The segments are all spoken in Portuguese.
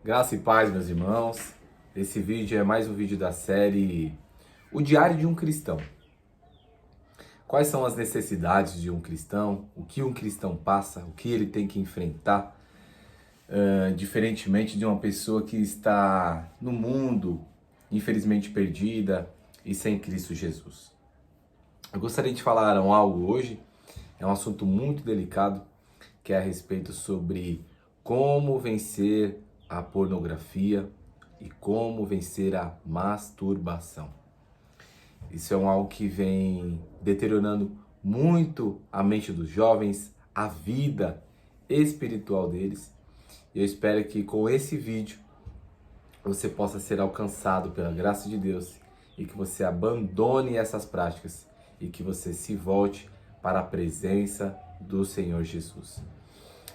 Graça e paz, meus irmãos. Esse vídeo é mais um vídeo da série O Diário de um Cristão. Quais são as necessidades de um cristão? O que um cristão passa? O que ele tem que enfrentar? Diferentemente de uma pessoa que está no mundo, infelizmente perdida e sem Cristo Jesus. Eu gostaria de falar algo hoje, é um assunto muito delicado, que é a respeito sobre como vencer a pornografia e como vencer a masturbação. Isso é algo que vem deteriorando muito a mente dos jovens, a vida espiritual deles. E eu espero que com esse vídeo você possa ser alcançado pela graça de Deus e que você abandone essas práticas e que você se volte para a presença do Senhor Jesus.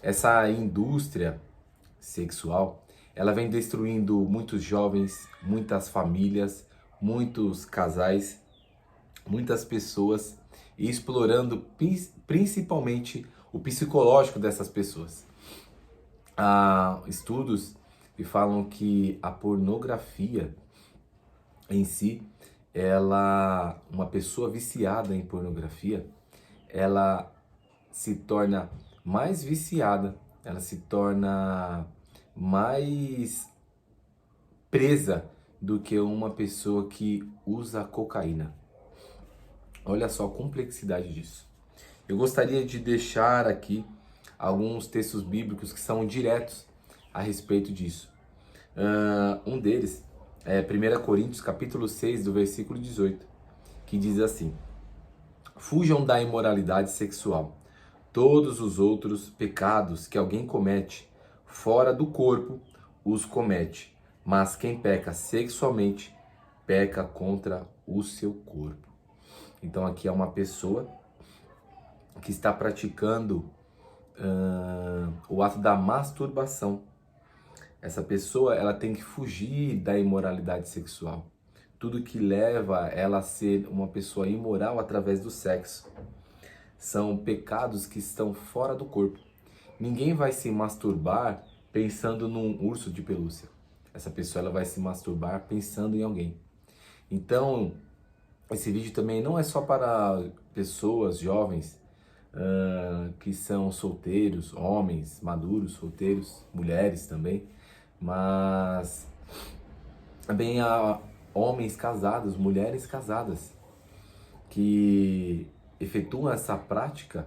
Essa indústria sexual, ela vem destruindo muitos jovens, muitas famílias, muitos casais, muitas pessoas e explorando principalmente o psicológico dessas pessoas. Há estudos que falam que a pornografia em si, uma pessoa viciada em pornografia, ela se torna mais viciada, ela se torna mais presa do que uma pessoa que usa cocaína. Olha só a complexidade disso. Eu gostaria de deixar aqui alguns textos bíblicos que são diretos a respeito disso. Um deles é 1 Coríntios capítulo 6, do versículo 18, que diz assim: Fujam da imoralidade sexual. Todos os outros pecados que alguém comete fora do corpo os comete, mas quem peca sexualmente peca contra o seu corpo. Então aqui é uma pessoa que está praticando o ato da masturbação. Essa pessoa, ela tem que fugir da imoralidade sexual. Tudo que leva ela a ser uma pessoa imoral através do sexo. São pecados que estão fora do corpo. Ninguém vai se masturbar pensando num urso de pelúcia. Essa pessoa, ela vai se masturbar pensando em alguém. Então, esse vídeo também não é só para pessoas jovens que são solteiros, homens maduros, solteiros, mulheres também, mas também há homens casados, mulheres casadas, que efetuam essa prática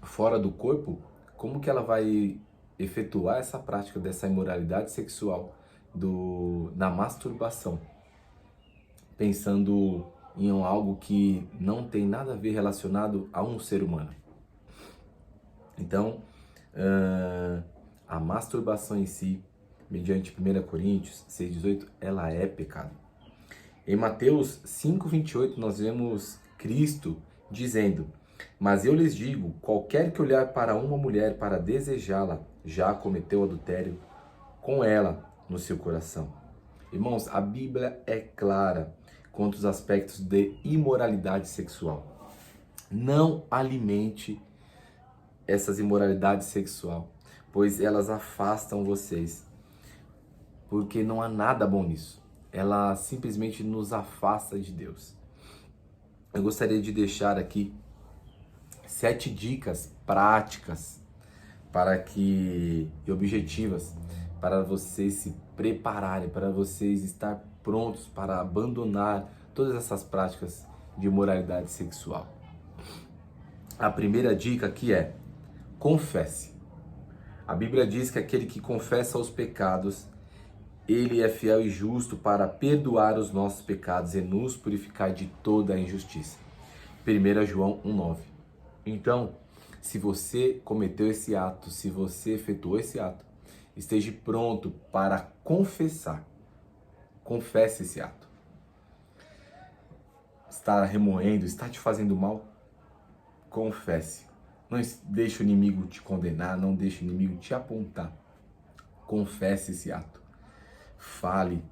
fora do corpo. Como que ela vai efetuar essa prática dessa imoralidade sexual na masturbação, pensando em algo que não tem nada a ver relacionado a um ser humano? Então, a masturbação em si, mediante 1 Coríntios 6,18, ela é pecado. Em Mateus 5,28, nós vemos Cristo dizendo: Mas eu lhes digo, qualquer que olhar para uma mulher para desejá-la, já cometeu adultério com ela no seu coração. Irmãos, a Bíblia é clara quanto aos aspectos de imoralidade sexual. Não alimente essas imoralidades sexual, pois elas afastam vocês, porque não há nada bom nisso. Ela simplesmente nos afasta de Deus. Eu gostaria de deixar aqui 7 dicas práticas e objetivas para vocês se prepararem, para vocês estar prontos para abandonar todas essas práticas de imoralidade sexual. A primeira dica aqui é: confesse. A Bíblia diz que aquele que confessa os pecados, ele é fiel e justo para perdoar os nossos pecados e nos purificar de toda a injustiça. 1 João 1,9. Então, se você cometeu esse ato, se você efetuou esse ato, esteja pronto para confessar. Confesse esse ato. Está remoendo, está te fazendo mal? Confesse. Não deixe o inimigo te condenar, não deixe o inimigo te apontar. Confesse esse ato. Fale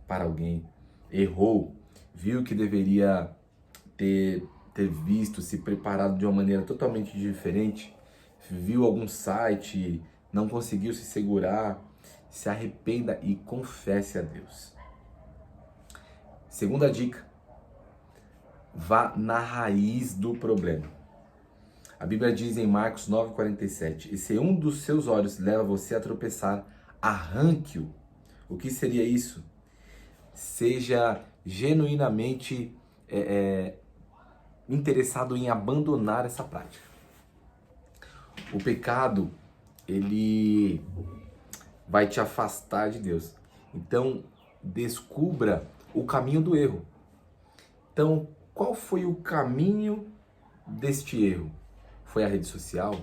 para alguém. Errou, viu que deveria ter visto, se preparado de uma maneira totalmente diferente, viu algum site, não conseguiu se segurar, se arrependa e confesse a Deus. Segunda dica, vá na raiz do problema. A Bíblia diz em Marcos 9,47, e se um dos seus olhos leva você a tropeçar, arranque-o. O que seria isso? Seja genuinamente interessado em abandonar essa prática. O pecado, ele vai te afastar de Deus. Então, descubra o caminho do erro. Então, qual foi o caminho deste erro? Foi a rede social?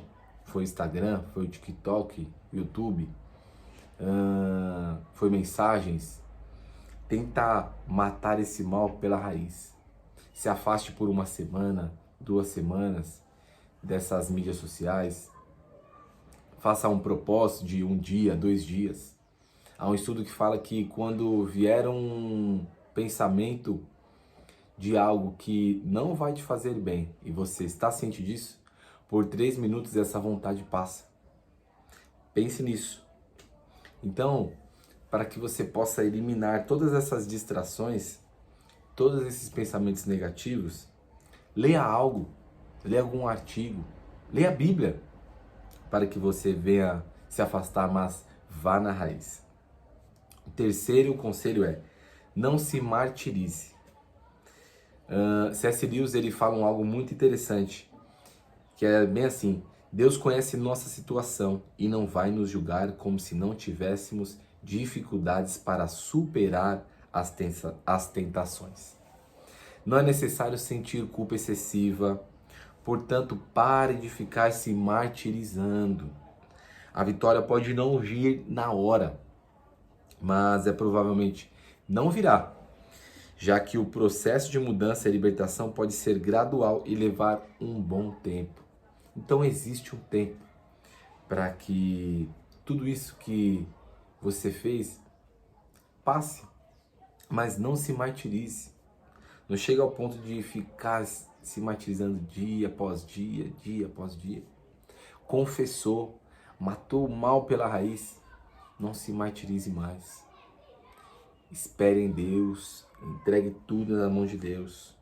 Foi o Instagram? Foi o TikTok? YouTube? Foi mensagens? Tenta matar esse mal pela raiz. Se afaste por uma semana, 2 semanas dessas mídias sociais. Faça um propósito de 1 dia, 2 dias. Há um estudo que fala que quando vier um pensamento de algo que não vai te fazer bem e você está ciente disso, por 3 minutos essa vontade passa. Pense nisso. Então, para que você possa eliminar todas essas distrações, todos esses pensamentos negativos, leia algo, leia algum artigo, leia a Bíblia, para que você venha se afastar, mas vá na raiz. O terceiro conselho é, não se martirize. C.S. Lewis, ele fala algo muito interessante, que é bem assim: Deus conhece nossa situação e não vai nos julgar como se não tivéssemos dificuldades para superar as tentações. Não é necessário sentir culpa excessiva, portanto, pare de ficar se martirizando. A vitória pode não vir na hora, mas provavelmente não virá, já que o processo de mudança e libertação pode ser gradual e levar um bom tempo. Então existe um tempo para que tudo isso que você fez passe, mas não se martirize. Não chega ao ponto de ficar se martirizando dia após dia, dia após dia. Confessou, matou o mal pela raiz, não se martirize mais. Espere em Deus, entregue tudo na mão de Deus.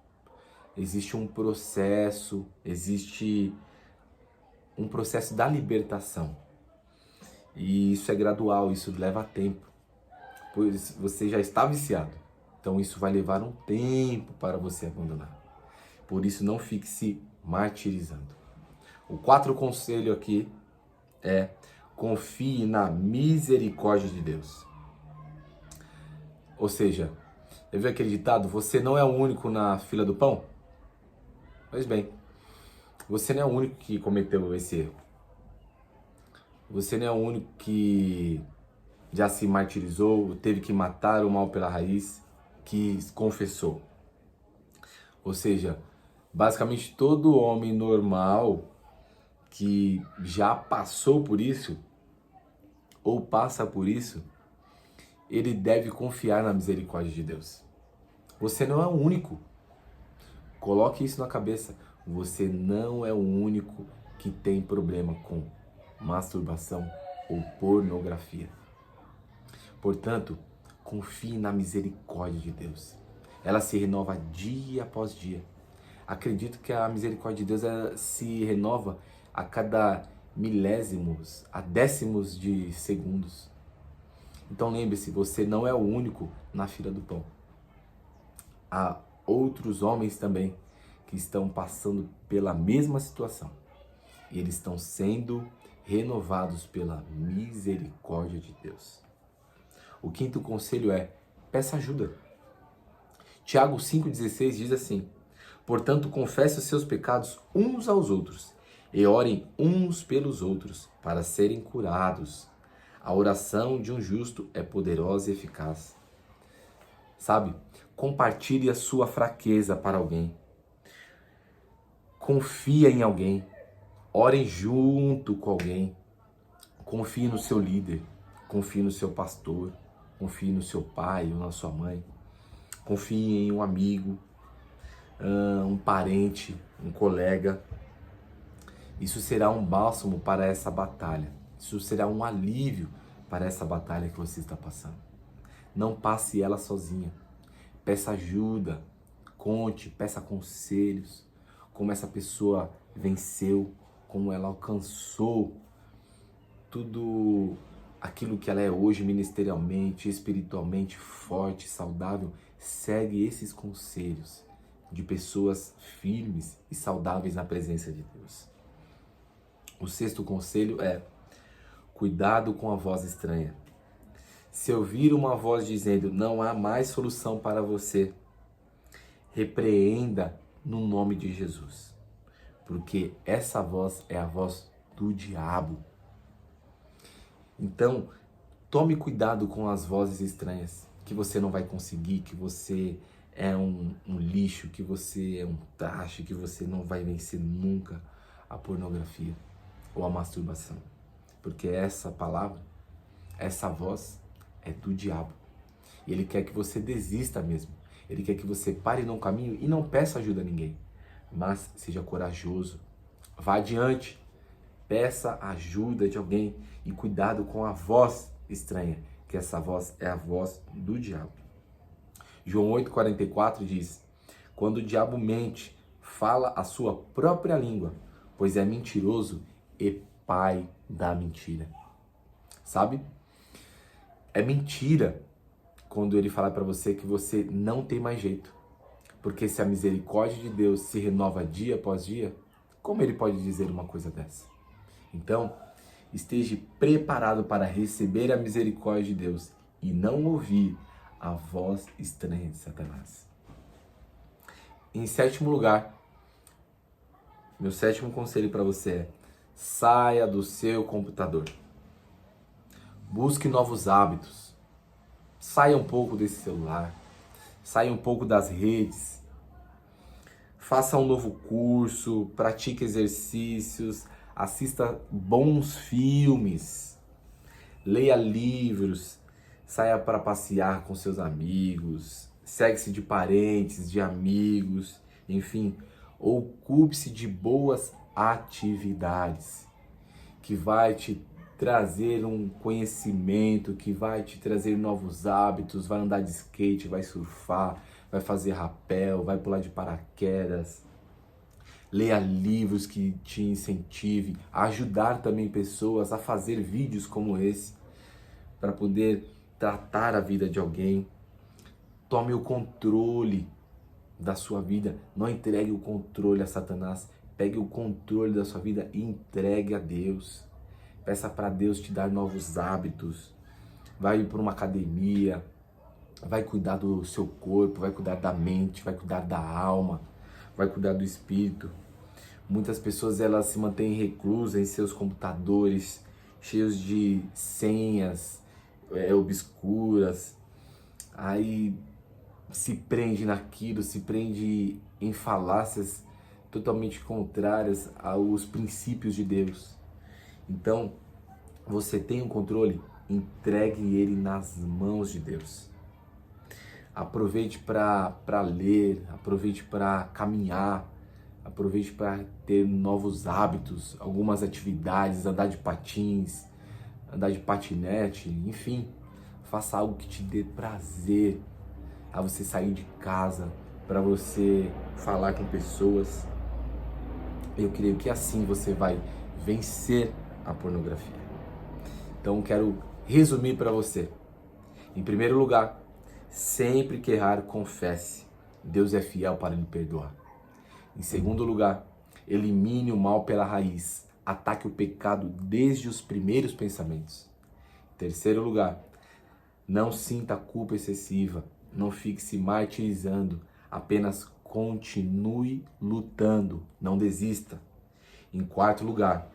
Existe um processo da libertação. E isso é gradual, isso leva tempo. Pois você já está viciado. Então isso vai levar um tempo para você abandonar. Por isso não fique se martirizando. O 4º conselho aqui é: confie na misericórdia de Deus. Ou seja, já viu aquele ditado, você não é o único na fila do pão? Pois bem, você não é o único que cometeu esse erro. Você não é o único que já se martirizou, teve que matar o mal pela raiz, que confessou. Ou seja, basicamente todo homem normal que já passou por isso, ou passa por isso, ele deve confiar na misericórdia de Deus. Você não é o único. Coloque isso na cabeça. Você não é o único que tem problema com masturbação ou pornografia. Portanto, confie na misericórdia de Deus. Ela se renova dia após dia. Acredito que a misericórdia de Deus se renova a cada milésimos, a décimos de segundos. Então lembre-se, você não é o único na fila do pão. Há outros homens também que estão passando pela mesma situação. E eles estão sendo renovados pela misericórdia de Deus. O 5º conselho é: peça ajuda. Tiago 5,16 diz assim: portanto, confesse os seus pecados uns aos outros e orem uns pelos outros para serem curados. A oração de um justo é poderosa e eficaz. Sabe? Compartilhe a sua fraqueza para alguém. Confia em alguém. Orem junto com alguém. Confie no seu líder. Confie no seu pastor. Confie no seu pai ou na sua mãe. Confie em um amigo, um parente, um colega. Isso será um bálsamo para essa batalha. Isso será um alívio para essa batalha que você está passando. Não passe ela sozinha. Peça ajuda, conte, peça conselhos, como essa pessoa venceu, como ela alcançou tudo aquilo que ela é hoje ministerialmente, espiritualmente forte, saudável. Segue esses conselhos de pessoas firmes e saudáveis na presença de Deus. O sexto conselho é: cuidado com a voz estranha. Se ouvir uma voz dizendo não há mais solução para você, repreenda no nome de Jesus, porque essa voz é a voz do diabo. Então, tome cuidado com as vozes estranhas, que você não vai conseguir, que você é um lixo, que você é um traste, que você não vai vencer nunca a pornografia ou a masturbação. Porque essa palavra, essa voz é do diabo. E ele quer que você desista mesmo. Ele quer que você pare num caminho e não peça ajuda a ninguém. Mas seja corajoso. Vá adiante. Peça ajuda de alguém e cuidado com a voz estranha, que essa voz é a voz do diabo. João 8,44 diz: quando o diabo mente, fala a sua própria língua, pois é mentiroso e pai da mentira. Sabe? É mentira quando ele fala para você que você não tem mais jeito. Porque se a misericórdia de Deus se renova dia após dia, como ele pode dizer uma coisa dessa? Então, esteja preparado para receber a misericórdia de Deus e não ouvir a voz estranha de Satanás. Em sétimo lugar, meu sétimo conselho para você é: saia do seu computador. Busque novos hábitos. Saia um pouco desse celular. Saia um pouco das redes. Faça um novo curso, pratique exercícios, assista bons filmes, leia livros, saia para passear com seus amigos, segue-se de parentes, de amigos, enfim, ocupe-se de boas atividades que vai te trazer um conhecimento, que vai te trazer novos hábitos, vai andar de skate, vai surfar, vai fazer rapel, vai pular de paraquedas. Leia livros que te incentivem a ajudar também pessoas a fazer vídeos como esse, para poder tratar a vida de alguém. Tome o controle da sua vida, não entregue o controle a Satanás, pegue o controle da sua vida e entregue a Deus. Peça para Deus te dar novos hábitos, vai para uma academia, vai cuidar do seu corpo, vai cuidar da mente, vai cuidar da alma, vai cuidar do espírito. Muitas pessoas elas se mantêm reclusas em seus computadores, cheios de senhas obscuras, aí se prende naquilo, se prende em falácias totalmente contrárias aos princípios de Deus. Então, você tem um controle, entregue ele nas mãos de Deus. Aproveite para ler, aproveite para caminhar, aproveite para ter novos hábitos, algumas atividades, andar de patins, andar de patinete, enfim, faça algo que te dê prazer a você sair de casa, para você falar com pessoas. Eu creio que assim você vai vencer a pornografia. Então quero resumir para você. Em primeiro lugar, sempre que errar, confesse. Deus é fiel para lhe perdoar. Em segundo lugar, elimine o mal pela raiz. Ataque o pecado desde os primeiros pensamentos. Em terceiro lugar, não sinta culpa excessiva. Não fique se martirizando. Apenas continue lutando. Não desista. Em quarto lugar,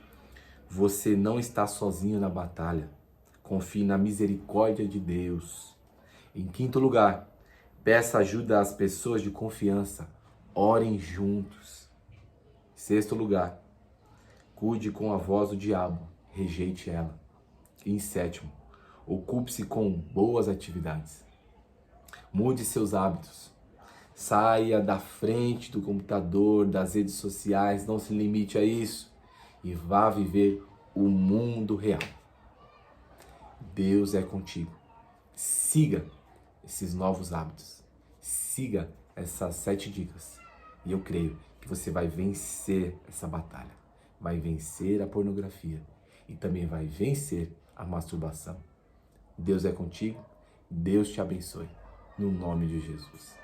você não está sozinho na batalha. Confie na misericórdia de Deus. Em quinto lugar, peça ajuda às pessoas de confiança. Orem juntos. Em sexto lugar, cuide com a voz do diabo. Rejeite ela. E em sétimo, ocupe-se com boas atividades. Mude seus hábitos. Saia da frente do computador, das redes sociais. Não se limite a isso. E vá viver o mundo real. Deus é contigo. Siga esses novos hábitos. Siga essas 7 dicas. E eu creio que você vai vencer essa batalha. Vai vencer a pornografia. E também vai vencer a masturbação. Deus é contigo. Deus te abençoe. No nome de Jesus.